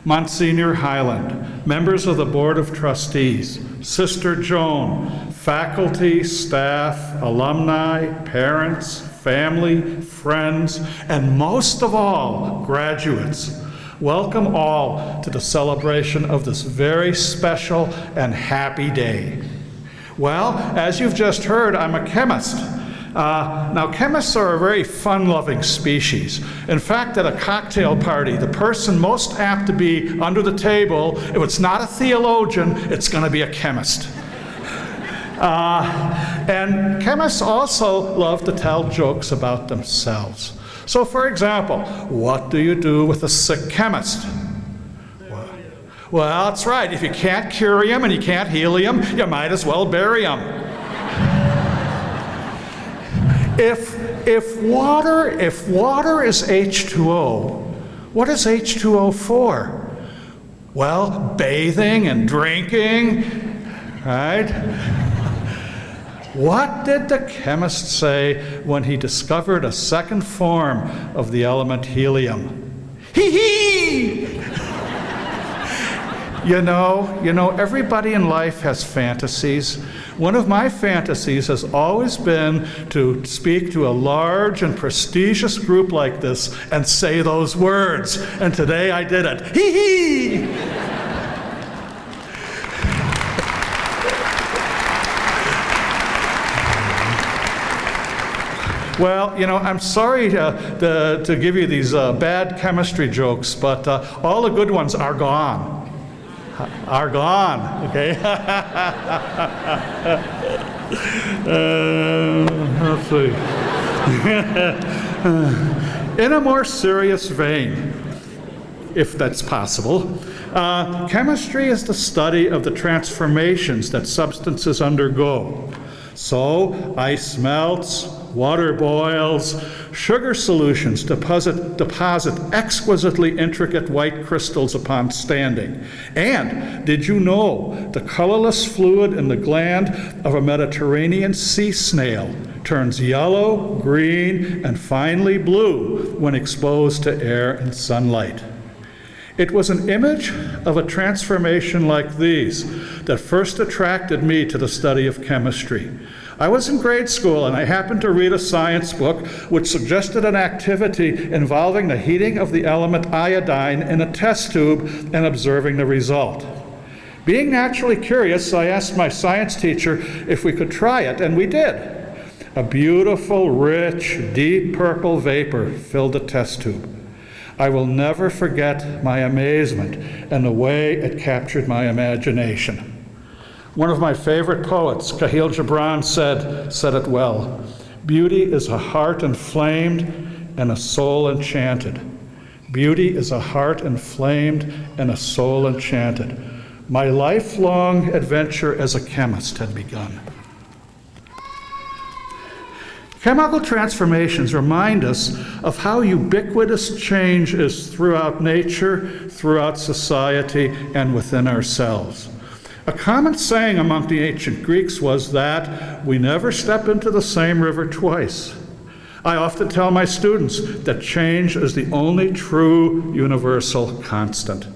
Monsignor Highland, members of the Board of Trustees, Sister Joan, faculty, staff, alumni, parents, family, friends, and most of all, graduates. Welcome all to the celebration of this very special and happy day. Well, as you've just heard, I'm a chemist. Now, chemists are a very fun-loving species. In fact, at a cocktail party, the person most apt to be under the table, if it's not a theologian, it's going to be a chemist. And chemists also love to tell jokes about themselves. So, for example, what do you do with a sick chemist? Well, that's right. If you can't cure him and you can't heal him, you might as well bury him. If water is H2O, what is H2O for? Well, bathing and drinking, right? What did the chemist say when he discovered a second form of the element helium? Hee-hee! You know, everybody in life has fantasies. One of my fantasies has always been to speak to a large and prestigious group like this and say those words. And today I did it. Hee-hee! Well, you know, I'm sorry to give you these bad chemistry jokes, but all the good ones are gone. Are gone, okay? Let's see. In a more serious vein, if that's possible, chemistry is the study of the transformations that substances undergo. So, ice melts, water boils, sugar solutions deposit exquisitely intricate white crystals upon standing. And did you know the colorless fluid in the gland of a Mediterranean sea snail turns yellow, green, and finally blue when exposed to air and sunlight? It was an image of a transformation like these that first attracted me to the study of chemistry. I was in grade school and I happened to read a science book which suggested an activity involving the heating of the element iodine in a test tube and observing the result. Being naturally curious, I asked my science teacher if we could try it, and we did. A beautiful, rich, deep purple vapor filled the test tube. I will never forget my amazement and the way it captured my imagination. One of my favorite poets, Khalil Gibran, said it well. Beauty is a heart inflamed and a soul enchanted. Beauty is a heart inflamed and a soul enchanted. My lifelong adventure as a chemist had begun. Chemical transformations remind us of how ubiquitous change is throughout nature, throughout society, and within ourselves. A common saying among the ancient Greeks was that we never step into the same river twice. I often tell my students that change is the only true universal constant.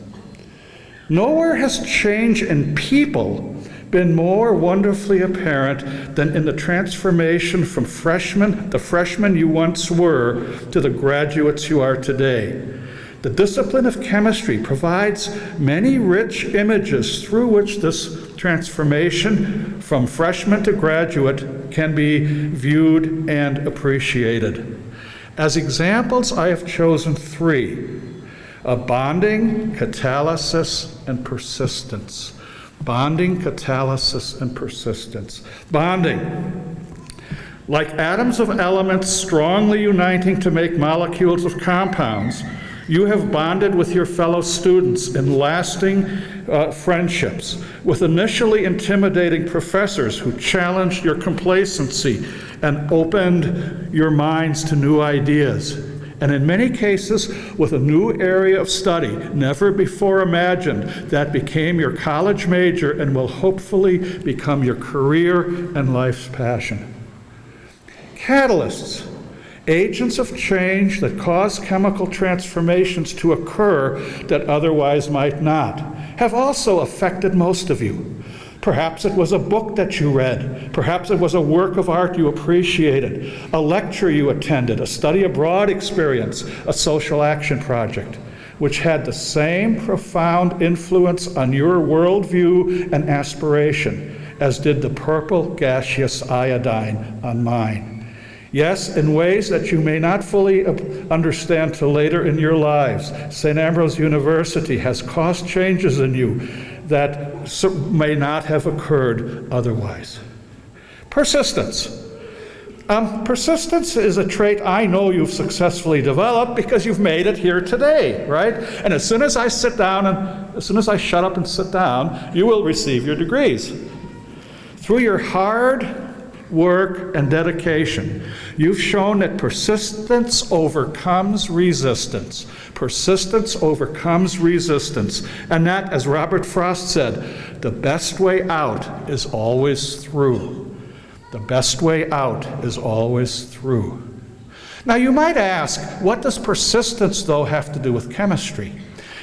Nowhere has change in people been more wonderfully apparent than in the transformation from the freshmen you once were, to the graduates you are today. The discipline of chemistry provides many rich images through which this transformation from freshman to graduate can be viewed and appreciated. As examples, I have chosen three: bonding, catalysis, and persistence. Bonding, catalysis, and persistence. Bonding. Like atoms of elements strongly uniting to make molecules of compounds, you have bonded with your fellow students in lasting friendships, with initially intimidating professors who challenged your complacency and opened your minds to new ideas. And in many cases, with a new area of study, never before imagined, that became your college major and will hopefully become your career and life's passion. Catalysts. agents of change that cause chemical transformations to occur that otherwise might not, have also affected most of you. Perhaps it was a book that you read. Perhaps it was a work of art you appreciated, a lecture you attended, a study abroad experience, a social action project, which had the same profound influence on your worldview and aspiration as did the purple gaseous iodine on mine. Yes, in ways that you may not fully understand till later in your lives, St. Ambrose University has caused changes in you that may not have occurred otherwise. Persistence. Persistence is a trait I know you've successfully developed because you've made it here today, right? And as soon as I shut up and sit down, you will receive your degrees. Through your hard work and dedication, you've shown that persistence overcomes resistance. Persistence overcomes resistance. And that, as Robert Frost said, the best way out is always through. The best way out is always through. Now you might ask, what does persistence, though, have to do with chemistry?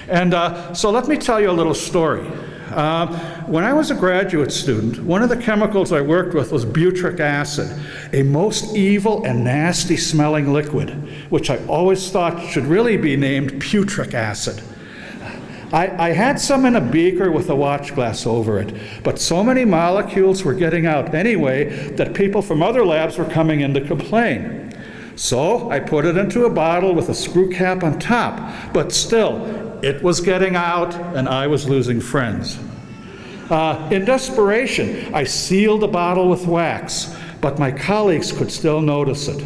And so let me tell you a little story. When I was a graduate student, one of the chemicals I worked with was butyric acid, a most evil and nasty smelling liquid, which I always thought should really be named putric acid. I had some in a beaker with a watch glass over it, but so many molecules were getting out anyway that people from other labs were coming in to complain. So I put it into a bottle with a screw cap on top, but still, it was getting out and I was losing friends. In desperation, I sealed the bottle with wax, but my colleagues could still notice it.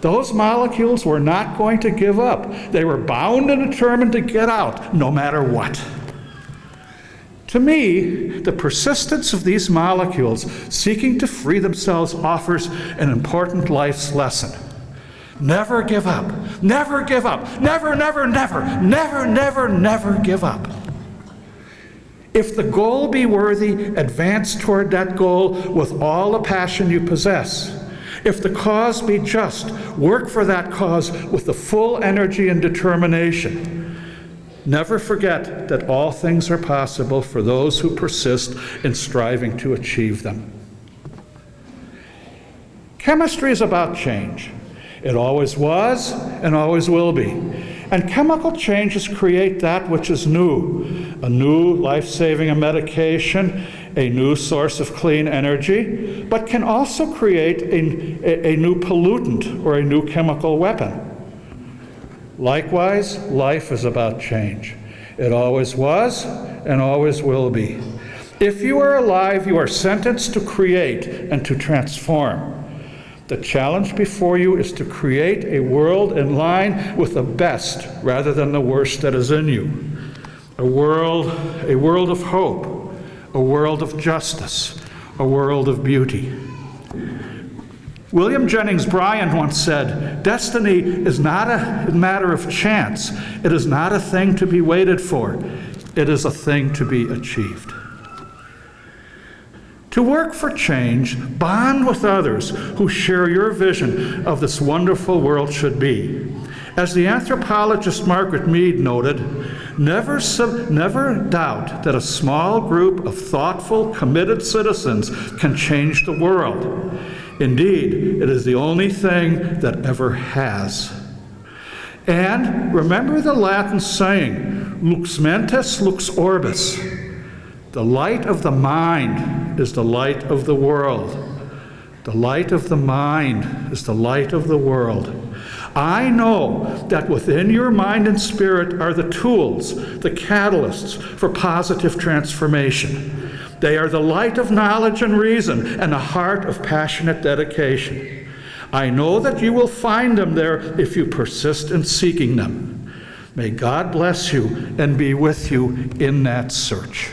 Those molecules were not going to give up. They were bound and determined to get out, no matter what. To me, the persistence of these molecules seeking to free themselves offers an important life's lesson. Never give up. Never give up. Never, never, never, never, never, never give up. If the goal be worthy, advance toward that goal with all the passion you possess. If the cause be just, work for that cause with the full energy and determination. Never forget that all things are possible for those who persist in striving to achieve them. Chemistry is about change. It always was and always will be. And chemical changes create that which is new, a new life-saving medication, a new source of clean energy, but can also create a new pollutant or a new chemical weapon. Likewise, life is about change. It always was and always will be. If you are alive, you are sentenced to create and to transform. The challenge before you is to create a world in line with the best rather than the worst that is in you. A world of hope, a world of justice, a world of beauty. William Jennings Bryan once said, "Destiny is not a matter of chance. It is not a thing to be waited for. It is a thing to be achieved." To work for change, bond with others who share your vision of this wonderful world should be. As the anthropologist Margaret Mead noted, never doubt that a small group of thoughtful, committed citizens can change the world. Indeed, it is the only thing that ever has. And remember the Latin saying, lux mentis, lux orbis. The light of the mind is the light of the world. The light of the mind is the light of the world. I know that within your mind and spirit are the tools, the catalysts for positive transformation. They are the light of knowledge and reason and the heart of passionate dedication. I know that you will find them there if you persist in seeking them. May God bless you and be with you in that search.